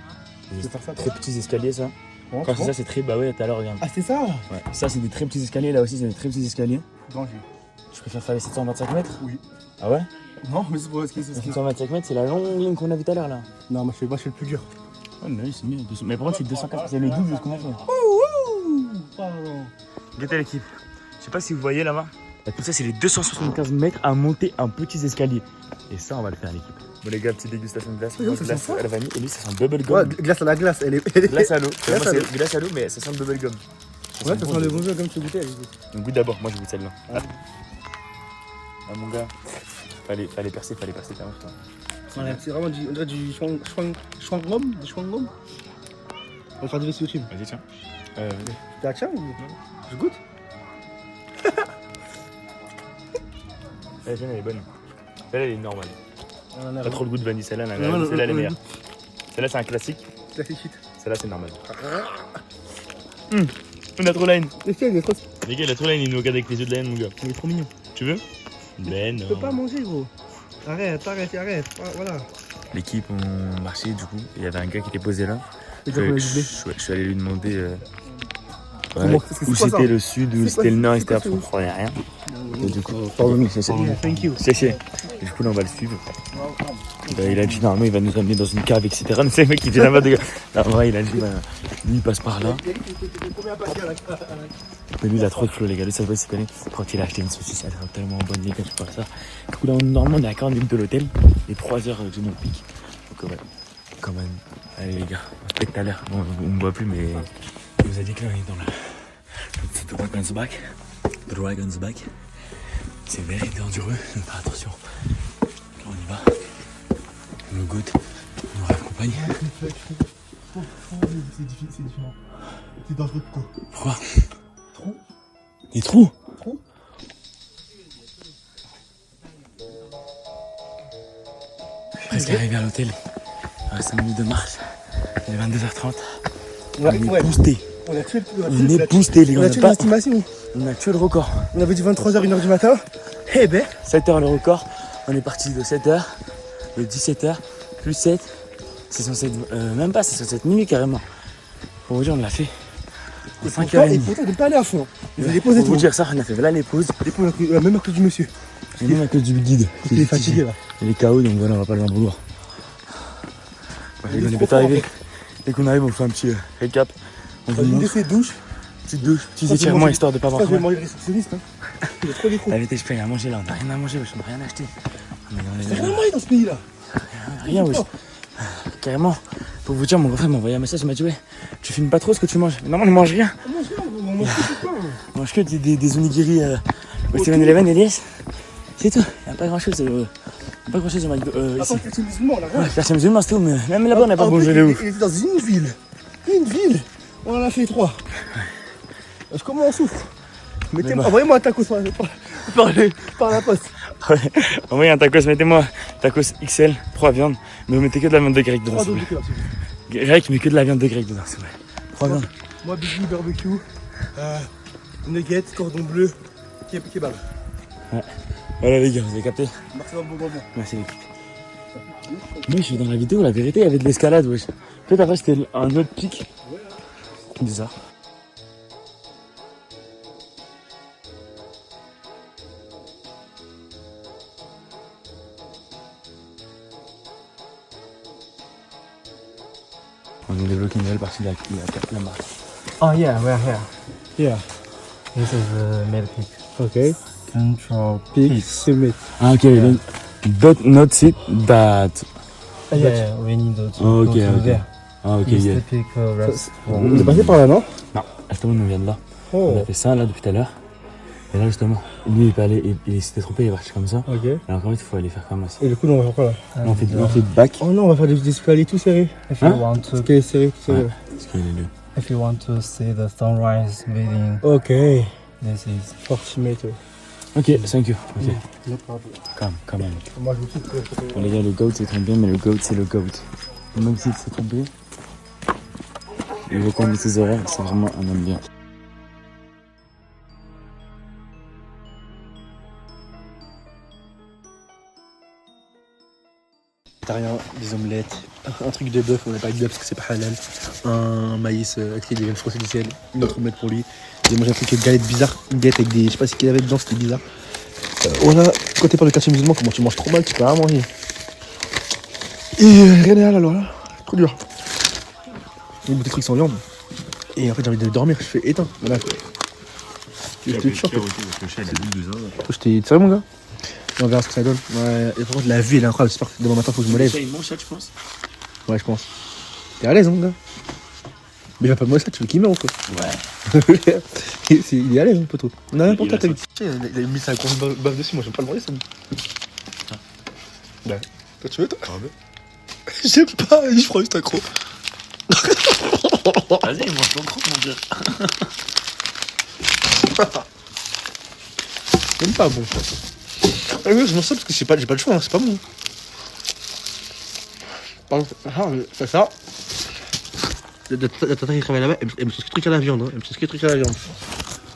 Je vais faire ça. Très petits escaliers, ça. Bon, Quand c'est ça, c'est très. Bah ouais, tout à l'heure, regarde. Ah, c'est ça? Ouais. Ça, c'est des très petits escaliers. Là aussi, c'est des très petits escaliers. Danger. Tu préfères faire les 725 mètres? Oui. Ah ouais? Non, mais c'est pour ce qui est. Les 725 mètres, c'est la longue ligne qu'on a vue tout à l'heure là. Non, moi je fais le plus dur. Ouais, mais oui, c'est mieux. Mais par contre, c'est 204, c'est le double de ce qu'on a fait. Pardon. Regardez l'équipe. Je sais pas si vous voyez là-bas. Tout ça, c'est les 275 mètres à monter un petit escalier. Et ça, on va le faire, l'équipe. Bon, les gars, petite dégustation de glace. Oui, ça glace sent fort. à la vanille. Et lui, ça sent bubble gum. Ouais, glace à la glace, elle est. Glace à l'eau. Glace à l'eau. Glace à l'eau, mais ça sent le bubble gum. Ouais, ça sent le bon jeu comme tu goûtais. Donc, goûte d'abord. Moi, je goûte celle-là. Ah, mon gars. Fallait percer, t'as honte, toi. C'est vraiment on dirait du schwangrom. On va faire des vidéos sur YouTube. Vas-y, tiens. T'as tiens ou je goûte? Elle est bonne. Celle-là, elle est normale. Pas Pas trop le goût de vanille, celle-là, elle est meilleure. Celle-là, c'est un classique. Classique shit. Celle-là, c'est normal. On a trop la haine. Les gars, il est trop. Les gars, il a trop la haine, il nous regarde avec les yeux de la haine, mon gars. Il est trop mignon. Tu veux? Ben non. Tu peux pas manger, gros. Arrête. Voilà. L'équipe, on marchait du coup. Il y avait un gars qui était posé là. Les gars, on a doublé. Je suis allé lui demander C'est où quoi ça? c'était le sud, où C'est c'était quoi- le nord, c'est etc. quoi ce- On croyait rien. Et du coup, pardon, c'est. Yeah, thank you. Et du coup, là, on va le suivre. Il a dit normalement, il va nous amener dans une cave, etc. Mais c'est le mec qui dit là-bas. En vrai, il a dit, lui, il passe par là. Mais lui, il a trop de flow, les gars. Lui, ça se voit, il se connaît. Quand il a acheté une saucisse, elle est tellement bonne, les gars, tu vois ça. Du coup, là, normalement, on est à 40 minutes de l'hôtel. Et 3 heures de nos pics. Donc, ouais, quand même. Allez, les gars, on se pète tout à l'heure. Bon, on ne voit plus, mais. Il nous a dit que là, on est dans le Dragon's Back. Dragon's Back. C'est very dangereux, donc faire attention. Là, on y va. On nous goûte, on nous raccompagne. C'est différent. C'est dangereux pour toi. Pourquoi? Trop. Des trous? Trop. Presque arrivé à l'hôtel. Il reste 5 minutes de marche. Il est 22h30. On a boosté. On a tué On est boosté, les gars. On a tué l'estimation. On a tué le record. On avait dit 23h, 1h du matin. Eh ben. 7h le record. On est parti de 7h, de 17h, plus 7. C'est censé être, même pas, c'est censé être minuit carrément. Pour vous dire, on l'a fait. En Et 5h30. pourtant, on n'est pas allé à fond. Vous allez poser Pour vous tout. dire ça, on a fait là les pauses. Les pauses, même à cause du monsieur. Et même à cause du guide. Il est fatigué là. Il est KO, donc voilà, on va pas lui en vouloir. Il est On est trop vite fort, arrivé. en fait. Dès qu'on arrive, on fait un petit récap. On vous Une montre. décès douche. Petite douche, petits Ça, je vais étirements manger- histoire de pas avoir Ça, je vais faim. manger le réceptionniste. Hein. Il est trop défaut. La vérité, je paye à manger là, on a rien à manger, wesh, on a rien acheté. C'est rien mangé dans ce pays là. Rien, wesh. Carrément, pour vous dire, mon grand frère m'a envoyé un message, il m'a dit, ouais, tu filmes pas trop ce que tu manges. Mais non, on ne mange rien. On mange rien, on mange tout le temps. On mange que des onigiri au 7-Eleven, Elias. C'est tout, il n'y a pas grand chose. Pas grand chose au McDo. Attends, Ici. le quartier musulman là. Ouais, quartier musulman, c'est tout, mais même là-bas, on n'a pas En mangé plus, de ouf. il était dans une ville. Une ville. On en a fait 3. Comment on souffre? Mettez-moi, bon. envoyez-moi un tacos par la poste. Ouais, envoyez un tacos, mettez-moi tacos XL, 3 viandes, mais vous mettez que de la viande de grec dedans. 3 s'il vous doses de plaît. kebab. Grec, mais que de la viande de grec dedans, s'il vous plaît. 3 viandes. Moi, Biggie, barbecue, nuggets, cordon bleu, kebab. Voilà les gars, vous avez capté? Merci dans le bon moment. Merci l'équipe. Moi je suis dans la vidéo, la vérité il y avait de l'escalade wesh. Peut-être après c'était un autre pic. bizarre. On est débloqué une nouvelle partie de la marque. Oh yeah, we're here. Yeah. This is the mid peak. Okay. Control Peak summit. Ah, ok, then don't not it that. Yeah, we need to Okay, go to okay. there. Ah, ok, It's yeah. the peak rest. On est passé par là, non? Non, justement, on vient de là. Oh. On a fait ça là depuis tout à l'heure. Et là, justement, lui, il peut aller, il s'était trompé, il est parti comme ça. Ok. Alors qu'en fait, il faut aller faire comme ça. Et du coup, on va faire quoi là? On fait back. Oh non, on va faire des escaliers tout serrés. If you Hein? want to, Escaliers serrés, tout serrés. Ouais, parce qu'il est deux. if you want to see the sunrise meeting, Ok. this is 40 mètres. Ok, thank you. Ok, No problem. quand même. Moi, je vous kiffe. Bon, les gars, le GOAT s'est trompé, mais le GOAT, c'est le GOAT. Même s'il s'est trompé, il reconnaît ses erreurs, c'est vraiment un homme bien. Végétarien, des omelettes, un truc de bœuf, on n'a pas de bœuf parce que c'est pas halal, un maïs avec des viandes froissées du ciel, une autre omelette pour lui. J'ai mangé un truc de galette bizarre, une galette avec des. Je sais pas ce qu'il y avait dedans, c'était bizarre. Voilà, quand t'es pas le quartier musulman, comment tu manges trop mal, tu peux rien manger. Et rien n'est halal alors là, trop dur. Une bouteille de trucs sans viande. Et en fait j'ai envie de dormir, je fais éteins. Voilà. Je te choque. Je t'ai tiré mon gars. Et on verra ce que ça donne. Ouais, et par contre la vue elle est incroyable, j'espère que demain matin faut que je me lève. Il mange ça, tu penses? Ouais, je pense. T'es à l'aise, hein, mon gars? Mais il va pas me ça, tu veux qu'il meure ou quoi? Ouais. Il est à l'aise, un peu trop. On a rien pour Il ta va tête. Il a mis sa grosse baffe dessus, moi j'aime pas le manger, ça. Bah, toi tu veux, toi? J'aime pas, je prends juste un croc. Vas-y, mange ton croc, mon gars. Même pas bon. Ah oui, je mange ça parce que j'ai pas le choix, hein, c'est pas bon. Par exemple, fais ça. La tata qui travaille là-bas, elle me fait ce truc à la viande. Hein. Elle me fait ce truc à la viande.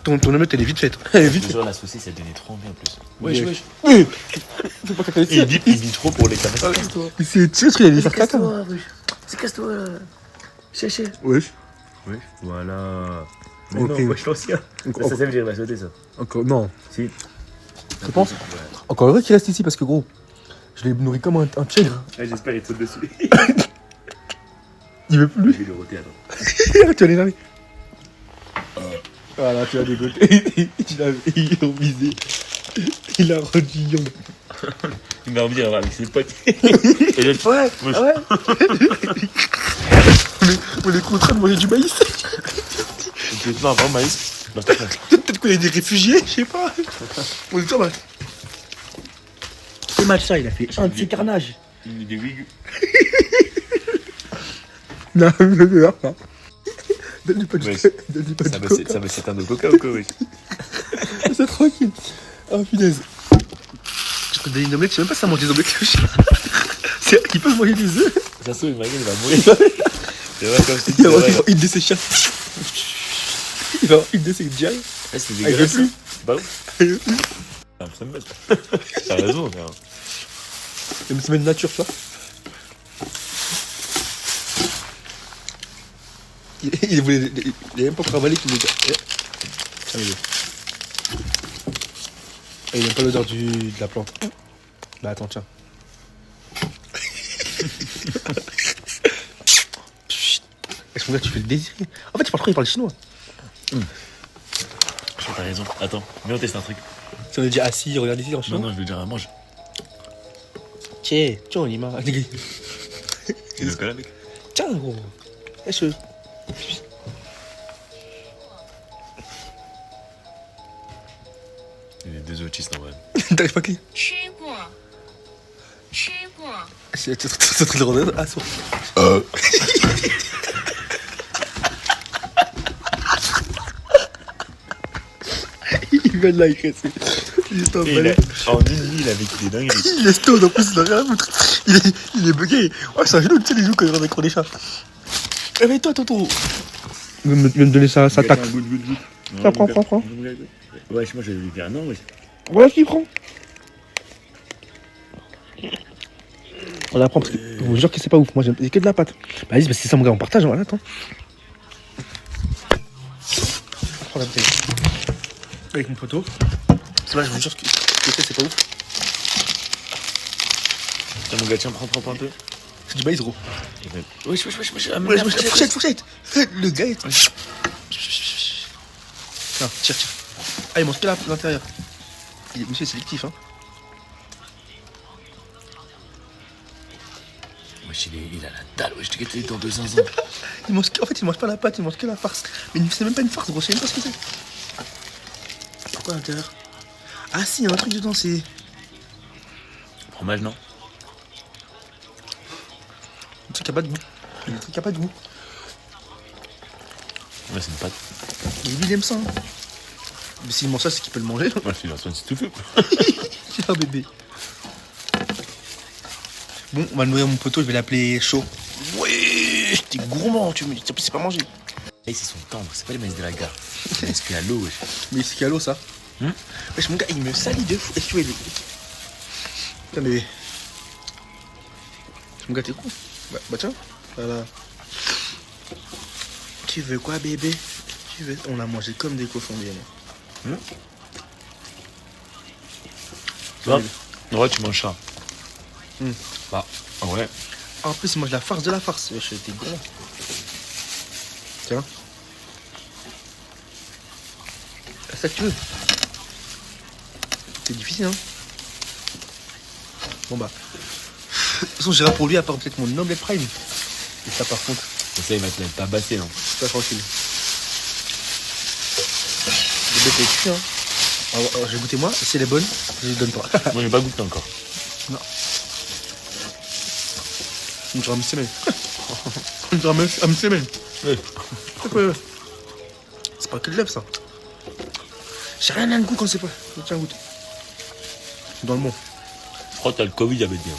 Ton omelette, elle est vite faite. Elle est vite faite. Sur la saucisse, elle donnait trop bien en plus. Wesh. Oui. Faut pas caca Il dit trop pour les caméras. C'est tu sais, il allait faire caca. C'est casse-toi là. Cherchez. Wesh. Oui, voilà. Ok. Non, moi je l'ancien. Ça veut dire qu'il va sauter ça. Encore, non. Si. Tu penses? Encore heureux qu'il reste ici parce que gros, je l'ai nourri comme un tigre. Ouais, j'espère qu'il te saute dessus. Il veut plus. Je vais le roter attends. Tu vas l'énerver. Voilà, tu vas dégoûter. Il a visé. Il a rendu yon. Il m'a envie avec ses potes. Et l'autre Ouais, ouais. On est contraint de manger du maïs. Non, avant maïs. Peut-être qu'il y a des réfugiés, je sais pas. On est comme Et match ça, il a fait un de ses carnages. Il met des wigs. Non, ne le pas. Donne-lui pas du Ouais, coca. Donne-lui pas du coca. Ça me s'éteint de coca ou quoi, oui. C'est tranquille. Oh punaise. Je peux te donner une omelette, je sais même pas si ça mange des omelettes le chien. C'est ils peuvent manger des œufs. Ça se trouve, il va mourir. C'est vrai, comme je t'ai dit. Il va avoir une de ses chiens. Il va avoir une de ses diarrhées. C'est Il veut dégueulasse. plus. Bah oui. Il veut plus. Ça me met. T'as raison, frère. Il me se met de nature, ça. Il voulait. Il a même pas encore avalé qu'il voulait. Ah, il est. Et il aime pas l'odeur de la plante. Bah attends, tiens. Est-ce que tu fais le désirer? En fait, tu parles trop, il parle chinois. T'as raison. Attends, viens on teste un truc. Si on est dit assis, regarde ici en chinois. Non, je veux dire, mange. Tiens, tiens, il m'a. C'est le cas, mec. Tiens, gros. Est-ce que. Il est deux autistes en vrai. T'arrives pas à cliquer? 吃过，吃过。 C'est très drôle. Ah, sourd. Il va de là, il casse. Il est en balai. En une nuit, il a vécu des dingueries. Il est stone en plus, il a rien à foutre. Il est bugué. Ouais, c'est un genou, tu sais, les joues quand il rentre avec des chats. Réveille-toi, tonton. Il vient me donner sa tac. Tiens, prends. Ouais, moi je vais lui dire non, ouais. Voilà ce qu'il prend. On la prend parce que je vous jure que c'est pas ouf. Moi, j'aime que de la pâte. Bah, vas-y, parce que c'est ça, mon gars, on partage. Voilà, attends. prends la bouteille. Avec mon poteau. C'est là, je vous jure que c'est pas ouf. Tiens, mon gars, tiens, prends un peu. C'est du maïs, gros. Wesh, Fourchette. Le gars est... Tiens, tire. Ah, il mange que l'intérieur. Monsieur est sélectif, hein. Wesh, il a la dalle, wesh, t'es dans 2 ans. En fait, il mange pas la pâte, il mange que la farce. Mais c'est même pas une farce, gros, je sais même pas ce que c'est. Pourquoi à l'intérieur? Ah si, il y a un truc dedans, c'est... Fromage, non? Un truc qui a pas de goût. Un truc qui a pas de goût. Ouais, c'est une pâte. Mais lui, il aime ça. Hein. Mais s'il mange ça, c'est qu'il peut le manger. Ouais, il est en train de s'étouffer, quoi. C'est un bébé. Bon, on va nourrir mon poteau, je vais l'appeler chaud. Ouais, t'es gourmand, tu me dis. En plus, c'est pas manger. Hey, c'est son tendre, c'est pas les maïs de la gare. C'est les maïs cuits à l'eau, wesh. Mais c'est qu'à l'eau, ça. Wesh, mon gars, il me salit de fou. Est-ce que tu vois, il est... Tiens, bébé. Mon gars, t'es con. Bah tiens, voilà. Tu veux quoi, bébé? Tu veux... On a mangé comme des cochons, bien. Ouais, tu manges ça. Bah, ouais. En plus, il mange la farce de la farce. Wesh, t'es gros. Tiens. C'est ça que tu veux. C'est difficile, hein. Bon bah. De toute façon, j'irai pour lui à part peut-être mon omelette prime. Et ça, par contre, Ça, il va te la tabasser, non? pas tranquille. Le bête est cuit, hein. Alors, je vais goûter moi. Si elle est bonne, je lui donne pas. Moi, j'ai pas goûté encore. On dirait une semaine. On dirait une semaine. Ouais. C'est pas que de l'œuf, ça. J'ai rien à le goût quand c'est pas. Tiens, goûte. Dans le monde. Je crois que t'as le Covid, avait dit.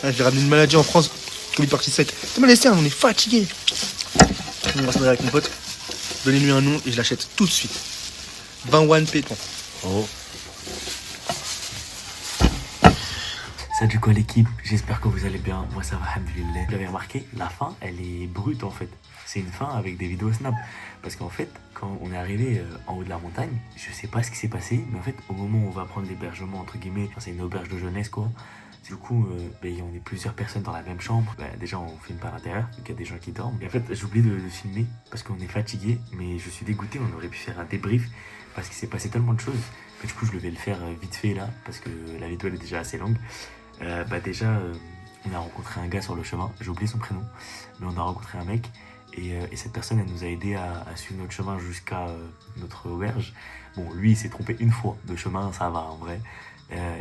Ah, j'ai ramené une maladie en France. Covid partie 7. T'as mal laissé, on est fatigué. On va se nourrir avec mon pote. Donnez-lui un nom et je l'achète tout de suite. 21 pétons. Oh. Salut quoi l'équipe, j'espère que vous allez bien, moi ça va, alhamdoulilah. Vous l'avez remarqué, la fin elle est brute en fait. C'est une fin avec des vidéos snap. Parce qu'en fait, quand on est arrivé en haut de la montagne, je sais pas ce qui s'est passé, mais en fait au moment où on va prendre l'hébergement entre guillemets, enfin, c'est une auberge de jeunesse quoi. Du coup, on est plusieurs personnes dans la même chambre. Déjà, on filme par l'intérieur, donc il y a des gens qui dorment. Et en fait, j'ai oublié de filmer parce qu'on est fatigué, mais je suis dégoûté. On aurait pu faire un débrief parce qu'il s'est passé tellement de choses. Mais du coup, je vais le faire vite fait là parce que la vidéo elle est déjà assez longue. On a rencontré un gars sur le chemin. J'ai oublié son prénom, mais on a rencontré un mec. Et cette personne, elle nous a aidé à suivre notre chemin jusqu'à notre auberge. Bon, lui, il s'est trompé une fois de chemin, ça va en vrai.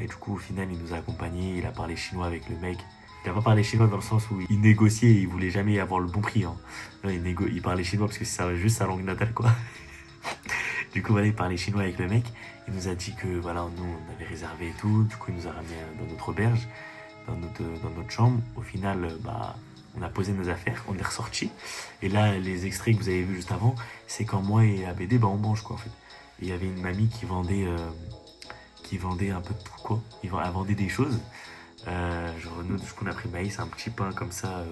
Et du coup, au final, il nous a accompagnés, il a parlé chinois avec le mec. Il n'a pas parlé chinois dans le sens où il négociait, il voulait jamais avoir le bon prix. Hein. Non, il parlait chinois parce que c'est juste sa langue natale, quoi. Du coup, voilà, il parlait chinois avec le mec. Il nous a dit que, voilà, nous, on avait réservé et tout. Du coup, il nous a ramené dans notre auberge, dans notre chambre. Au final, on a posé nos affaires, on est ressorti. Et là, les extraits que vous avez vus juste avant, c'est quand moi et ABD, on mange, quoi, en fait. Et il y avait une mamie qui vendait un peu de tout, quoi. Elle vendait des choses. Genre, nous, du coup, on a pris maïs, un petit pain comme ça,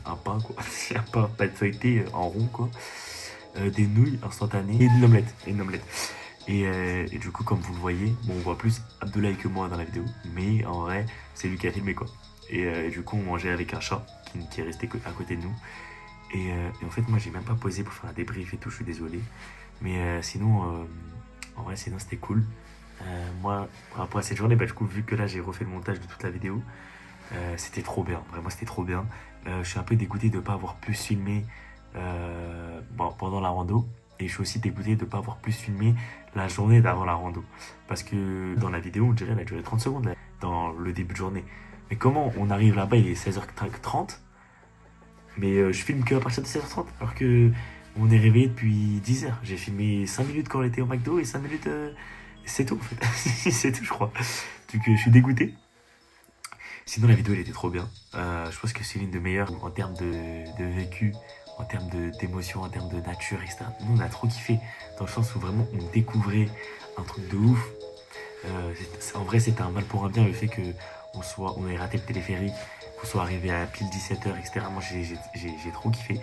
un pain, quoi. Un pain pâte feuilletée en rond, quoi. Des nouilles instantanées et une omelette. Et du coup, comme vous le voyez, bon, on voit plus Abdoulaye que moi dans la vidéo, mais en vrai, c'est lui qui a filmé, quoi. Et du coup, on mangeait avec un chat qui est resté à côté de nous. Et en fait, moi, j'ai même pas posé pour faire un débrief et tout, je suis désolé. Mais sinon, en vrai, sinon, c'était cool. Moi, par rapport à cette journée, du coup, vu que là, j'ai refait le montage de toute la vidéo, c'était trop bien. Vraiment, c'était trop bien. Je suis un peu dégoûté de ne pas avoir pu filmer pendant la rando. Et je suis aussi dégoûté de ne pas avoir pu filmer la journée d'avant la rando. Parce que dans la vidéo, on dirait qu'elle a duré 30 secondes là, dans le début de journée. Mais comment on arrive là-bas, il est 16h30, mais je filme qu'à partir de 16h30, alors que on est réveillé depuis 10h. J'ai filmé 5 minutes quand on était au McDo et 5 minutes, c'est tout en fait. C'est tout, je crois. Donc je suis dégoûté. Sinon, la vidéo, elle était trop bien. Je pense que c'est l'une des meilleures en termes de vécu, en termes d'émotion, en termes de nature, etc. Nous, on a trop kiffé, dans le sens où vraiment on découvrait un truc de ouf. En vrai, c'était un mal pour un bien, le fait qu'on ait raté le téléphérique, qu'on soit arrivé à pile 17h, etc. Moi, j'ai trop kiffé.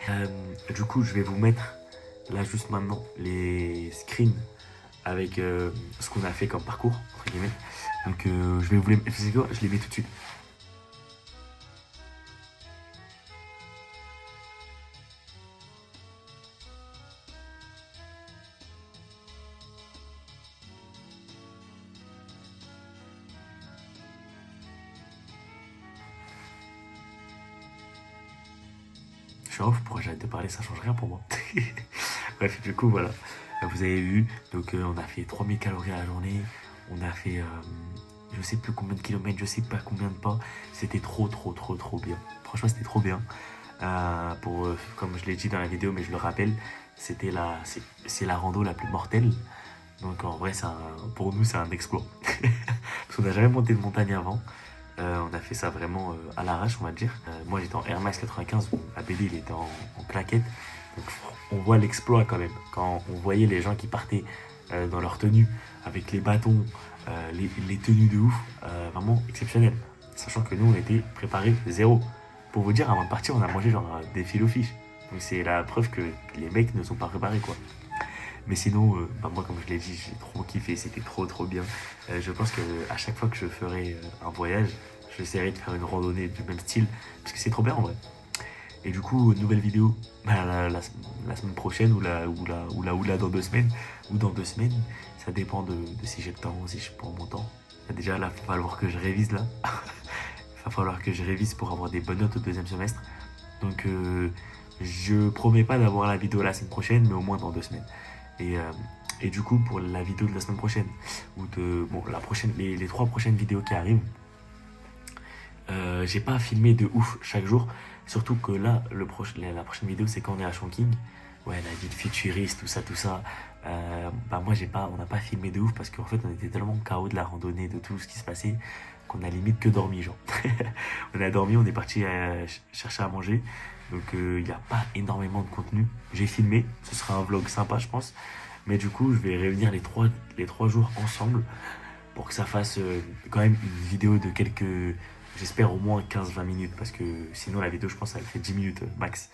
Du coup, je vais vous mettre là juste maintenant les screens avec ce qu'on a fait comme parcours, entre guillemets. Donc je vais vous les... Je les mets tout de suite. Je suis off, pourquoi j'arrête de parler, ça change rien pour moi. Bref, du coup, voilà. Vous avez vu, donc on a fait 3000 calories à la journée. On a fait, je sais plus combien de kilomètres, je sais pas combien de pas. C'était trop bien. Franchement, c'était trop bien. Comme je l'ai dit dans la vidéo, mais je le rappelle, c'est la rando la plus mortelle. Donc en vrai, pour nous, c'est un exploit. Parce qu'on n'a jamais monté de montagne avant. On a fait ça vraiment à l'arrache, on va dire. Moi, j'étais en Air Max 95, ma bébé, il était en claquette. Donc, on voit l'exploit quand même. Quand on voyait les gens qui partaient dans leur tenue, avec les bâtons, les tenues de ouf, vraiment exceptionnel. Sachant que nous, on était préparés zéro. Pour vous dire, avant de partir, on a mangé genre des fil aux fiches. Donc c'est la preuve que les mecs ne sont pas préparés, quoi. Mais sinon, moi, comme je l'ai dit, j'ai trop kiffé, c'était trop bien. Je pense qu'à chaque fois que je ferai un voyage, j'essaierai de faire une randonnée du même style, parce que c'est trop bien en vrai. Et du coup, nouvelle vidéo la semaine prochaine ou dans 2 semaines. Ou dans 2 semaines, ça dépend de si j'ai le temps, si je prends mon temps. Déjà là, il va falloir que je révise là. Il va falloir que je révise pour avoir des bonnes notes au 2e semestre. Donc je promets pas d'avoir la vidéo la semaine prochaine, mais au moins dans 2 semaines. Et du coup, pour la vidéo de la semaine prochaine, les 3 prochaines vidéos qui arrivent, j'ai pas filmé de ouf chaque jour. Surtout que là, la prochaine vidéo, c'est quand on est à Chongqing. Ouais, la ville futuriste, tout ça. Moi, on n'a pas filmé de ouf parce qu'en fait, on était tellement KO de la randonnée, de tout ce qui se passait, qu'on a limite que dormi, genre. On a dormi, on est parti chercher à manger. Donc, il n'y a pas énormément de contenu. J'ai filmé, ce sera un vlog sympa, je pense. Mais du coup, je vais réunir les 3 jours ensemble pour que ça fasse quand même une vidéo de quelques... J'espère au moins 15-20 minutes parce que sinon la vidéo, je pense, elle fait 10 minutes max.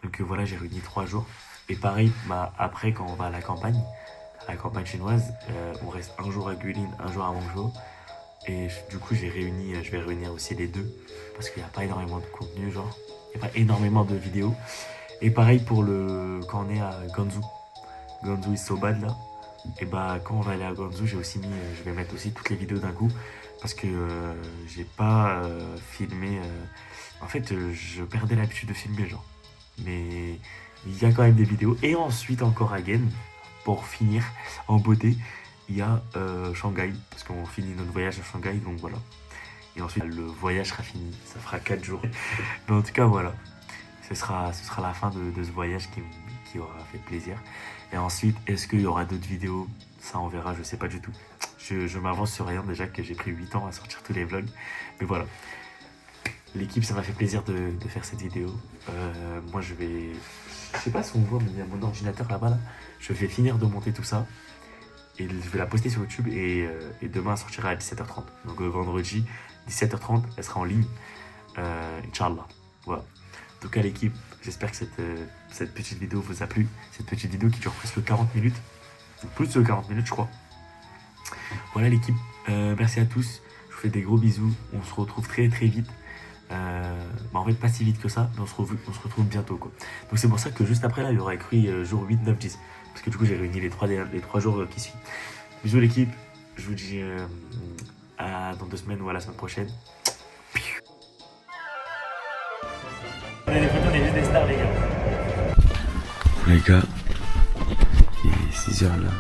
Donc voilà, j'ai réuni 3 jours. Et pareil, après, quand on va à la campagne chinoise, on reste un jour à Guilin, un jour à Guangzhou. Et du coup, je vais réunir aussi les 2 parce qu'il n'y a pas énormément de contenu, genre. Il n'y a pas énormément de vidéos. Et pareil pour quand on est à Ganzhou. Ganzhou is so bad là. Et quand on va aller à Ganzhou, je vais mettre aussi toutes les vidéos d'un coup. Parce que j'ai pas filmé. En fait, je perdais l'habitude de filmer, genre. Mais il y a quand même des vidéos. Et ensuite, encore again, pour finir en beauté, il y a Shanghai. Parce qu'on finit notre voyage à Shanghai, donc voilà. Et ensuite, le voyage sera fini. Ça fera 4 jours. Mais en tout cas, voilà. Ce sera la fin de ce voyage qui aura fait plaisir. Et ensuite, est-ce qu'il y aura d'autres vidéos? Ça, on verra, je sais pas du tout. Je m'avance sur rien, déjà que j'ai pris 8 ans à sortir tous les vlogs. Mais voilà. L'équipe, ça m'a fait plaisir de faire cette vidéo. Moi, je sais pas si on voit, mais il y a mon ordinateur là-bas. Là. Je vais finir de monter tout ça. Et je vais la poster sur YouTube. Et demain, elle sortira à 17h30. Donc vendredi, 17h30, elle sera en ligne. Inch'Allah. Voilà. En tout cas, l'équipe, j'espère que cette petite vidéo vous a plu. Cette petite vidéo qui dure presque 40 minutes. Plus de 40 minutes, je crois. Voilà l'équipe, merci à tous, je vous fais des gros bisous, on se retrouve très vite, en fait pas si vite que ça, mais on se retrouve bientôt quoi. Donc c'est pour ça que juste après là il y aura écrit jour 8, 9, 10, parce que du coup j'ai réuni les 3 jours qui suivent. Bisous l'équipe, je vous dis dans 2 semaines ou à la semaine prochaine. On est juste des stars les gars. Les gars, il est 6h là.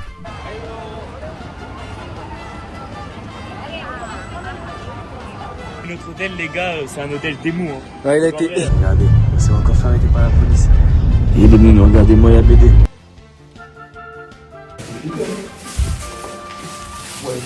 Notre hôtel, les gars, c'est un hôtel Temu. Hein. Ouais, il a été. Regardez, on s'est encore fait arrêter par la police. Il est venu nous regarder, moi et la BD. Ouais.